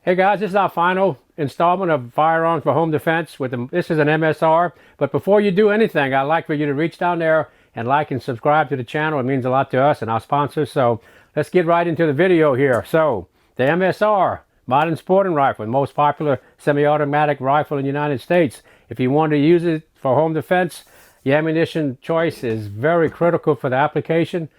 Hey guys, this is our final installment of Firearms for Home Defense. This is an MSR, but before you do anything, I'd like for you to reach down there and like and subscribe to the channel. It means a lot to us and our sponsors. So let's get right into the video here. So the MSR, modern sporting rifle, the most popular semi-automatic rifle in the United States. If you want to use it for home defense, the ammunition choice is very critical for the application.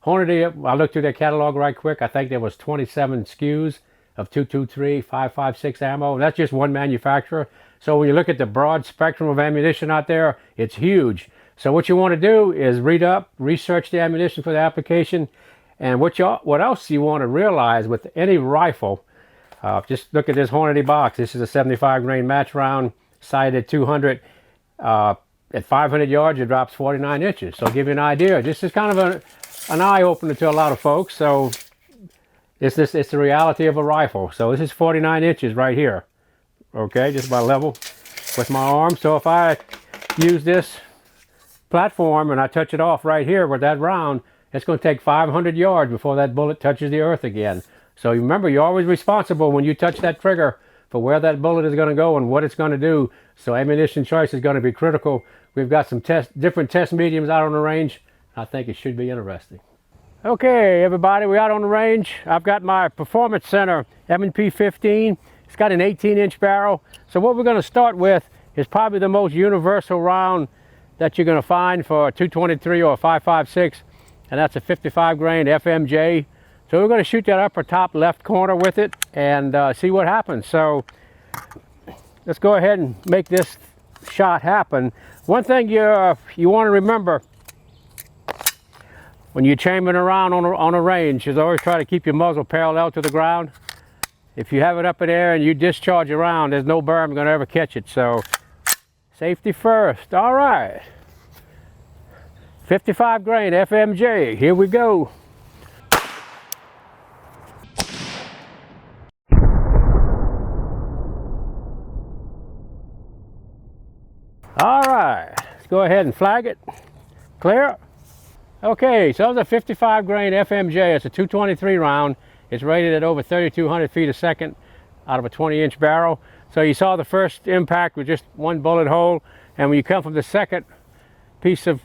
Hornady, I looked through their catalog right quick. I think there was 27 SKUs of 223, 5.56 ammo. And that's just one manufacturer. So when you look at the broad spectrum of ammunition out there, it's huge. So what you want to do is read up, research the ammunition for the application, and what else you want to realize with any rifle. Just look at this Hornady box. This is a 75 grain match round, sighted at 200. At 500 yards, it drops 49 inches. So give you an idea. This is kind of an eye opener to a lot of folks. So it's the reality of a rifle. So this is 49 inches right here. Okay, just about level with my arm. So if I use this platform and I touch it off right here with that round, it's going to take 500 yards before that bullet touches the earth again. So remember, you're always responsible when you touch that trigger for where that bullet is going to go and what it's going to do. So ammunition choice is going to be critical. We've got some different test mediums out on the range. I think it should be interesting. Okay, everybody, we're out on the range. I've got my Performance Center M&P 15. It's got an 18-inch barrel. So what we're going to start with is probably the most universal round that you're going to find for a 223 or a 5.56, and that's a 55 grain FMJ. So we're going to shoot that upper top left corner with it and see what happens. So let's go ahead and make this shot happen. One thing you want to remember when you're chambering around on a range is always try to keep your muzzle parallel to the ground. If you have it up in the air and you discharge around, there's no berm going to ever catch it. So safety first. All right. 55 grain FMJ. Here we go. All right. Let's go ahead and flag it. Clear. Okay, so it's a 55 grain FMJ. It's a 223 round. It's rated at over 3,200 feet a second out of a 20-inch barrel. So you saw the first impact with just one bullet hole, and when you come from the second piece of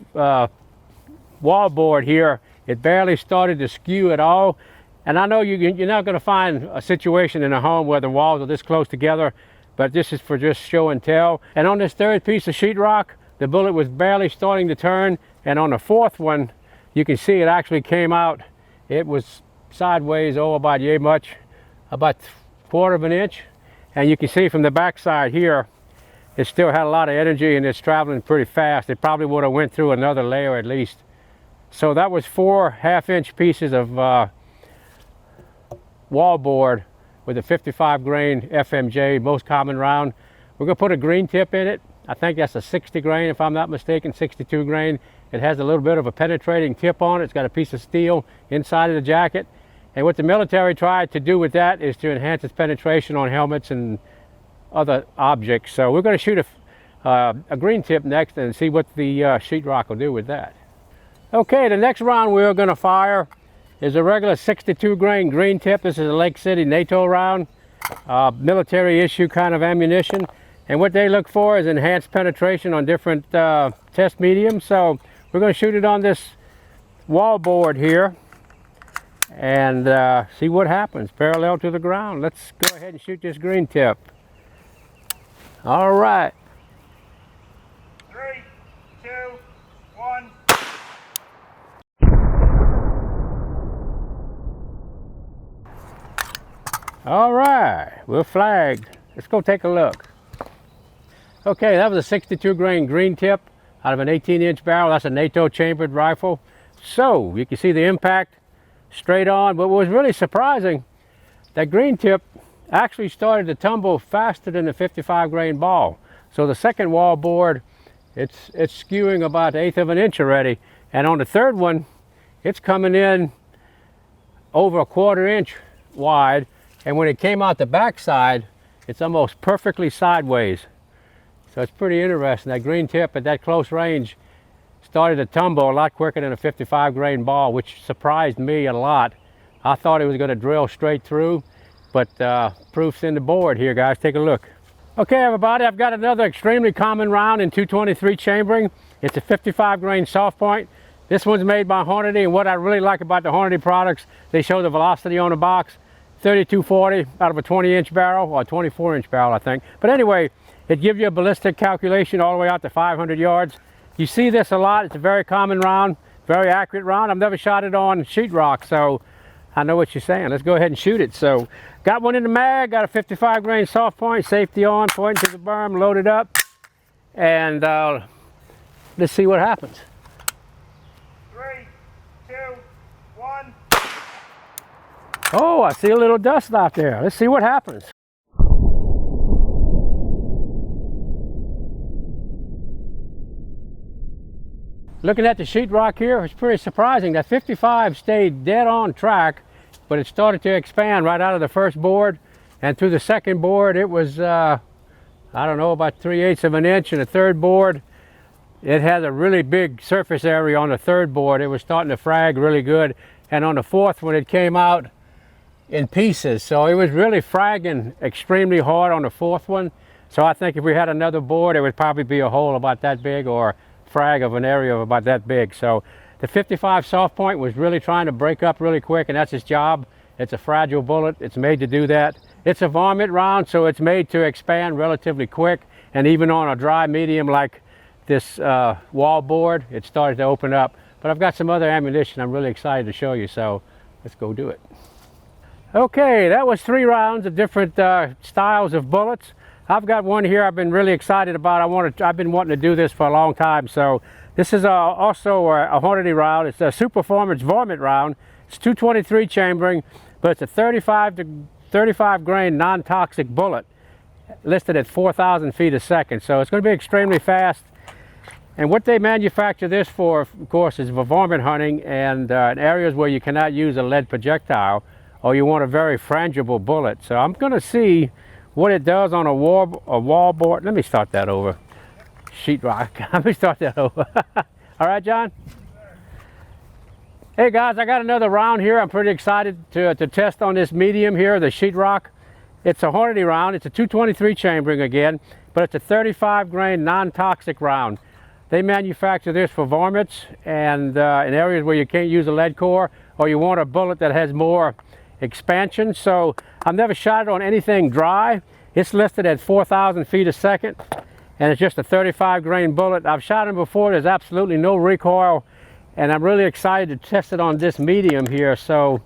wall board here, it barely started to skew at all. And I know you're not going to find a situation in a home where the walls are this close together, but this is for just show and tell. And on this third piece of sheetrock, the bullet was barely starting to turn, and on the fourth one, you can see it actually came out. It was sideways, about yay much, about 1/4 of an inch. And you can see from the back side here, it still had a lot of energy and it's traveling pretty fast. It probably would have went through another layer at least. So that was 4 half-inch pieces of wall board with a 55 grain FMJ, most common round. We're gonna put a green tip in it. I think that's a 60 grain, if I'm not mistaken, 62 grain. It has a little bit of a penetrating tip on it. It's got a piece of steel inside of the jacket. And what the military tried to do with that is to enhance its penetration on helmets and other objects. So we're going to shoot a green tip next and see what the sheetrock will do with that. Okay, the next round we're going to fire is a regular 62 grain green tip. This is a Lake City Nato round, military issue kind of ammunition. And what they look for is enhanced penetration on different test mediums. So we're going to shoot it on this wall board here and see what happens, parallel to the ground. Let's go ahead and shoot this green tip. All right. 3, 2, 1. All right, we're flagged. Let's go take a look. Okay, that was a 62 grain green tip out of an 18-inch barrel. That's a NATO chambered rifle. So you can see the impact straight on. But what was really surprising, that green tip actually started to tumble faster than the 55 grain ball. So the second wall board, it's skewing about 1/8 of an inch already. And on the third one, it's coming in over a 1/4 inch wide. And when it came out the backside, it's almost perfectly sideways. So it's pretty interesting. That green tip at that close range started to tumble a lot quicker than a 55 grain ball, which surprised me a lot. I thought it was going to drill straight through. but proof's in the board here, guys. Take a look. Okay, everybody, I've got another extremely common round in 223 chambering. It's a 55 grain soft point. This one's made by Hornady, and what I really like about the Hornady products, they show the velocity on the box, 3240 out of a 20-inch barrel, or 24-inch barrel, I think. But anyway, it gives you a ballistic calculation all the way out to 500 yards. You see this a lot. It's a very common round, very accurate round. I've never shot it on sheetrock, so I know what you're saying. Let's go ahead and shoot it. So, got one in the mag, got a 55 grain soft point, safety on, pointing to the berm, loaded up, and let's see what happens. 3, 2, 1. Oh, I see a little dust out there. Let's see what happens. Looking at the sheetrock here, it's pretty surprising. That 55 stayed dead on track, but it started to expand right out of the first board, and through the second board it was, I don't know, about 3/8 of an inch, and the third board, it has a really big surface area on the third board. It was starting to frag really good, and on the fourth one it came out in pieces. So it was really fragging extremely hard on the fourth one. So I think if we had another board, it would probably be a hole about that big, or frag of an area of about that big. So the 55 soft point was really trying to break up really quick, and that's its job. It's a fragile bullet. It's made to do that. It's a varmint round, so it's made to expand relatively quick, and even on a dry medium like this wall board, it started to open up. But I've got some other ammunition I'm really excited to show you, so let's go do it. Okay, that was 3 rounds of different styles of bullets. I've got one here I've been really excited about. I've been wanting to do this for a long time. So this is also a Hornady round. It's a Superformance Varmint Round. It's 223 chambering, but it's a 35 grain non-toxic bullet, listed at 4,000 feet a second. So it's going to be extremely fast. And what they manufacture this for, of course, is for varmint hunting and in areas where you cannot use a lead projectile, or you want a very frangible bullet. So I'm going to see what it does on a wall board. Let me start that over. Sheetrock. Let me start that over. All right, John? Hey guys, I got another round here. I'm pretty excited to test on this medium here, the sheetrock. It's a Hornady round. It's a 223 chambering again, but it's a 35 grain non-toxic round. They manufacture this for varmints and in areas where you can't use a lead core, or you want a bullet that has more expansion. So I've never shot it on anything dry. It's listed at 4,000 feet a second, and it's just a 35 grain bullet. I've shot them before. There's absolutely no recoil, and I'm really excited to test it on this medium here. So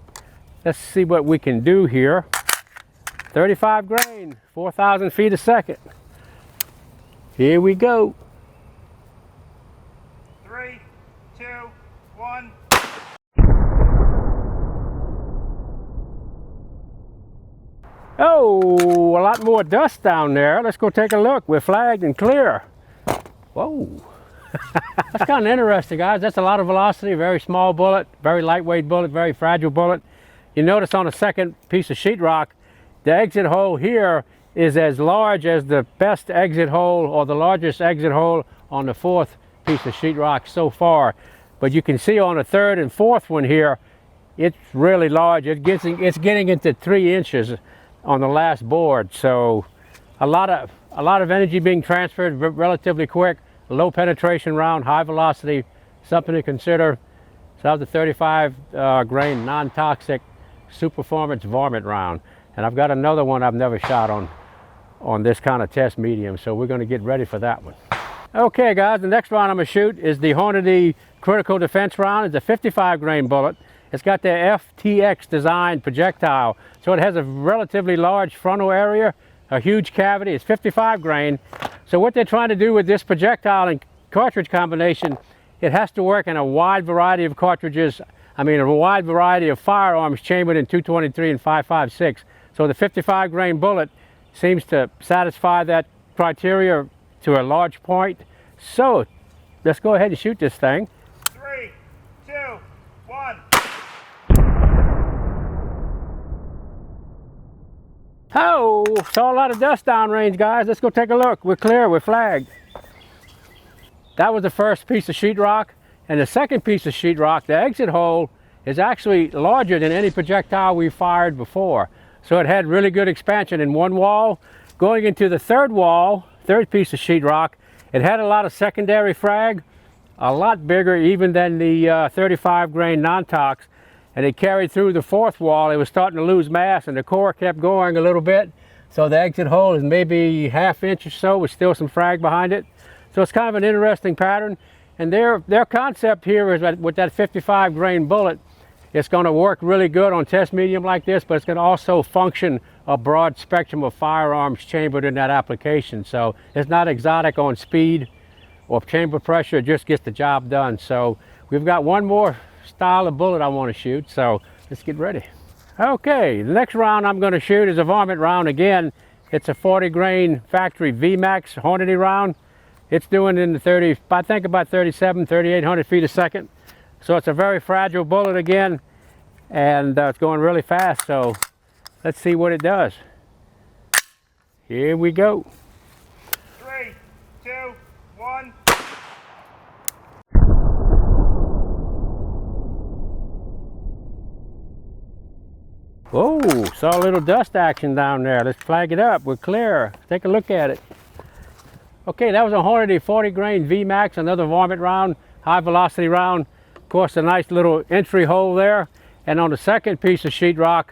let's see what we can do here. 35 grain, 4,000 feet a second. Here we go. 3, 2, 1. Oh, a lot more dust down there. Let's go take a look. We're flagged and clear. Whoa. That's kind of interesting, guys. That's a lot of velocity, very small bullet, very lightweight bullet, very fragile bullet. You notice on the second piece of sheetrock, the exit hole here is as large as the best exit hole, or the largest exit hole on the fourth piece of sheetrock so far. But you can see on the third and fourth one here, it's really large. It's getting into 3 inches on the last board. So a lot of energy being transferred relatively quick, low penetration round, high velocity, something to consider. So that was the 35 grain non-toxic Superformance Varmint Round, and I've got another one I've never shot on this kind of test medium, so we're going to get ready for that one. Okay guys, the next round I'm going to shoot is the Hornady Critical Defense Round. It's a 55 grain bullet. It's got the FTX design projectile, so it has a relatively large frontal area, a huge cavity. It's 55 grain. So what they're trying to do with this projectile and cartridge combination, it has to work in a wide variety of cartridges. I mean, a wide variety of firearms chambered in 223 and 5.56. So the 55 grain bullet seems to satisfy that criteria to a large point. So let's go ahead and shoot this thing. 3, 2, 1. Oh, saw a lot of dust downrange, guys. Let's go take a look. We're clear, we're flagged. That was the first piece of sheetrock. And the second piece of sheetrock, the exit hole is actually larger than any projectile we fired before. So it had really good expansion in one wall. Going into the third wall, third piece of sheetrock, it had a lot of secondary frag, a lot bigger even than the 35 grain non-tox, and it carried through the fourth wall. It was starting to lose mass, and the core kept going a little bit. So the exit hole is maybe ½ inch or so with still some frag behind it. So it's kind of an interesting pattern. And their concept here is that with that 55 grain bullet, it's going to work really good on test medium like this, but it's going to also function a broad spectrum of firearms chambered in that application. So it's not exotic on speed or chamber pressure, it just gets the job done. So we've got one more style of bullet I want to shoot, so let's get ready. Okay, the next round I'm going to shoot is a Varmint round again. It's a 40 grain factory VMAX Hornady round. It's doing in the 30, I think about 3,800 feet a second. So it's a very fragile bullet again, and it's going really fast. So let's see what it does. Here we go. 3, 2, 1. Whoa, saw a little dust action down there. Let's flag it up. We're clear. Take a look at it. Okay, that was a Hornady 40 grain VMAX, another Varmint round, high velocity round. Of course, a nice little entry hole there. And on the second piece of sheetrock,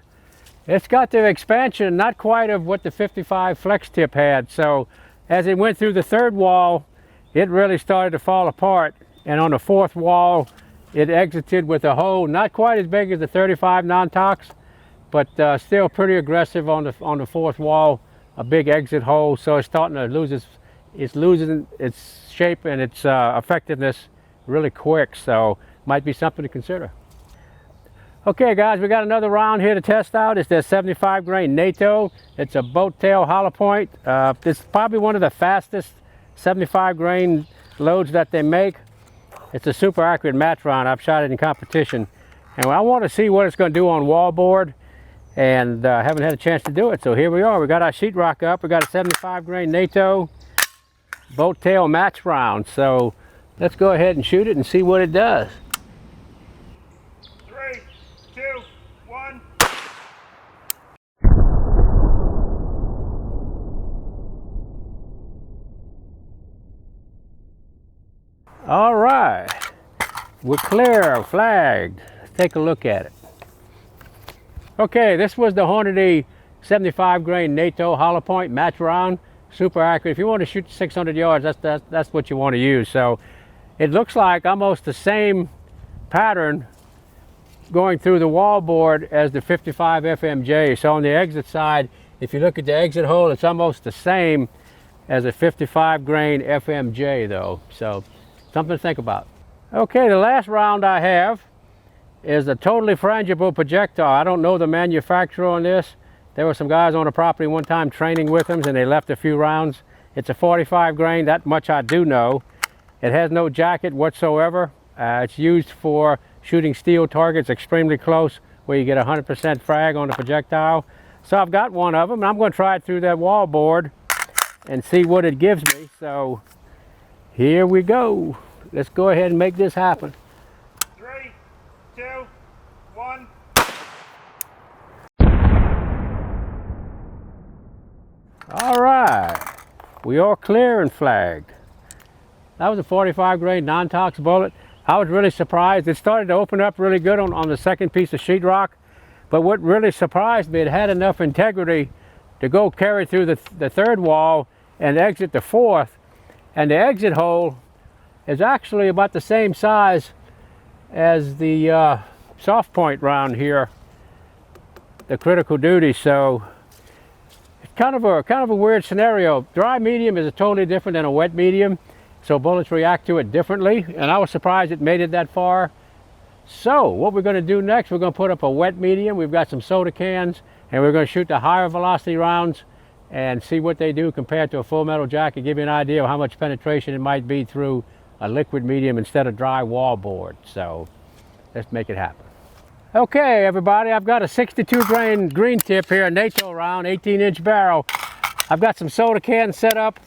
it's got the expansion, not quite of what the 55 flex tip had. So as it went through the third wall, it really started to fall apart. And on the fourth wall, it exited with a hole not quite as big as the 35 non-tox, but still pretty aggressive on the fourth wall, a big exit hole. So it's starting to lose it's losing its shape and its effectiveness really quick. So might be something to consider. Okay guys, we got another round here to test out. It's that 75 grain Nato. It's a boat tail hollow point. It's probably one of the fastest 75 grain loads that they make. It's a super accurate match round. I've shot it in competition. And I want to see what it's going to do on wallboard, and haven't had a chance to do it. So here we are. We got our sheetrock up. We got a 75 grain Nato boat tail match round. So let's go ahead and shoot it and see what it does. 3, 2, 1. All right, we're clear, flagged. Let's take a look at it. Okay, this was the Hornady 75 grain Nato hollow point match round. Super accurate. If you want to shoot 600 yards, that's what you want to use. So it looks like almost the same pattern going through the wallboard as the 55 FMJ. So on the exit side, if you look at the exit hole, it's almost the same as a 55 grain FMJ though. So something to think about. Okay, the last round I have is a totally frangible projectile. I don't know the manufacturer on this. There were some guys on the property one time training with them, and they left a few rounds. It's a 45 grain, that much I do know. It has no jacket whatsoever. It's used for shooting steel targets extremely close, where you get 100% frag on the projectile. So I've got one of them, and I'm going to try it through that wallboard and see what it gives me. So here we go. Let's go ahead and make this happen. 3, 2, 1. All right, we are clear and flagged. That was a 45 grain non-tox bullet. I was really surprised. It started to open up really good on the second piece of sheetrock, but what really surprised me, it had enough integrity to go carry through the third wall and exit the fourth. And the exit hole is actually about the same size as the soft point round here, the critical duty. So it's kind of a weird scenario. Dry medium is totally different than a wet medium, so bullets react to it differently, and I was surprised it made it that far. So what we're going to do next, we're going to put up a wet medium. We've got some soda cans, and we're going to shoot the higher velocity rounds and see what they do compared to a full metal jacket, give you an idea of how much penetration it might be through a liquid medium instead of dry wallboard. So let's make it happen. Okay everybody, I've got a 62 grain green tip here, a Nato round, 18-inch barrel. I've got some soda cans set up,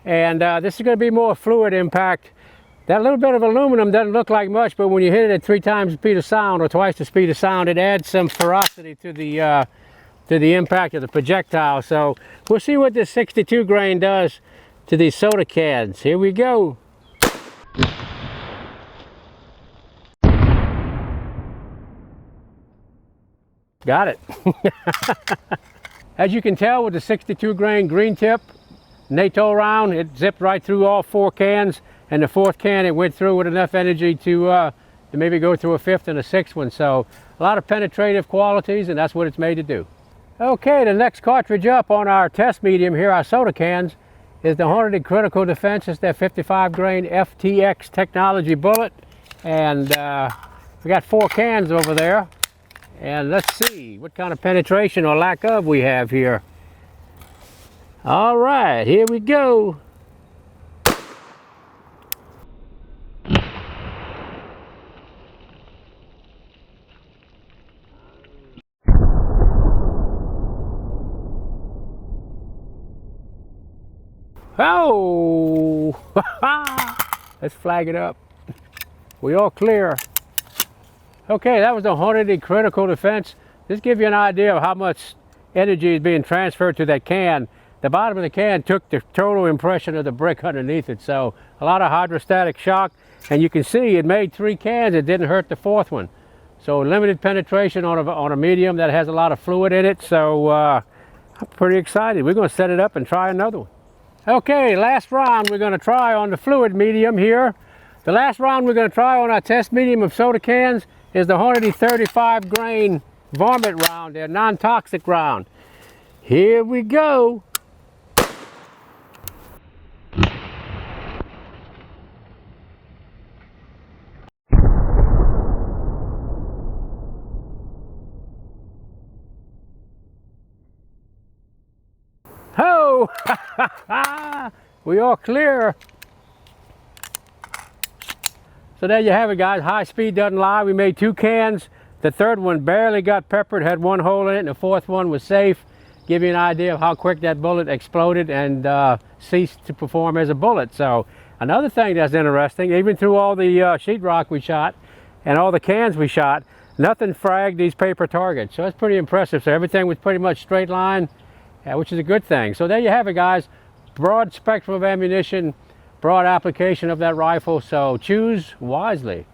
and this is going to be more fluid impact. That little bit of aluminum doesn't look like much, but when you hit it at 3 times the speed of sound or twice the speed of sound, it adds some ferocity to to the impact of the projectile. So we'll see what this 62 grain does to these soda cans. Here we go. Got it. As you can tell with the 62 grain green tip Nato round, it zipped right through all 4 cans, and the 4th can it went through with enough energy to maybe go through a 5th and a 6th one. So a lot of penetrative qualities, and that's what it's made to do. Okay, the next cartridge up on our test medium here, our soda cans, is the Hornady Critical Defense. It's their 55 grain FTX technology bullet, and we got 4 cans over there. And let's see what kind of penetration or lack of we have here. All right, here we go. Oh, let's flag it up. We all clear. Okay, that was the Hornady Critical Defense. Just give you an idea of how much energy is being transferred to that can. The bottom of the can took the total impression of the brick underneath it. So a lot of hydrostatic shock, and you can see it made 3 cans. It didn't hurt the 4th one. So limited penetration on a medium that has a lot of fluid in it. So I'm pretty excited. We're going to set it up and try another one. Okay, last round we're going to try on the fluid medium here. The last round we're going to try on our test medium of soda cans is the Hornady 35 grain Varmint Round, their non-toxic round. Here we go. Oh, we all clear. So there you have it, guys. High speed doesn't lie. We made 2 cans. The 3rd one barely got peppered, had 1 hole in it, and the 4th one was safe. Give you an idea of how quick that bullet exploded and ceased to perform as a bullet. So another thing that's interesting, even through all the sheetrock we shot and all the cans we shot, nothing fragged these paper targets. So that's pretty impressive. So everything was pretty much straight line, which is a good thing. So there you have it, guys. Broad spectrum of ammunition, broad application of that rifle. So choose wisely.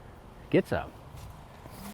Get some.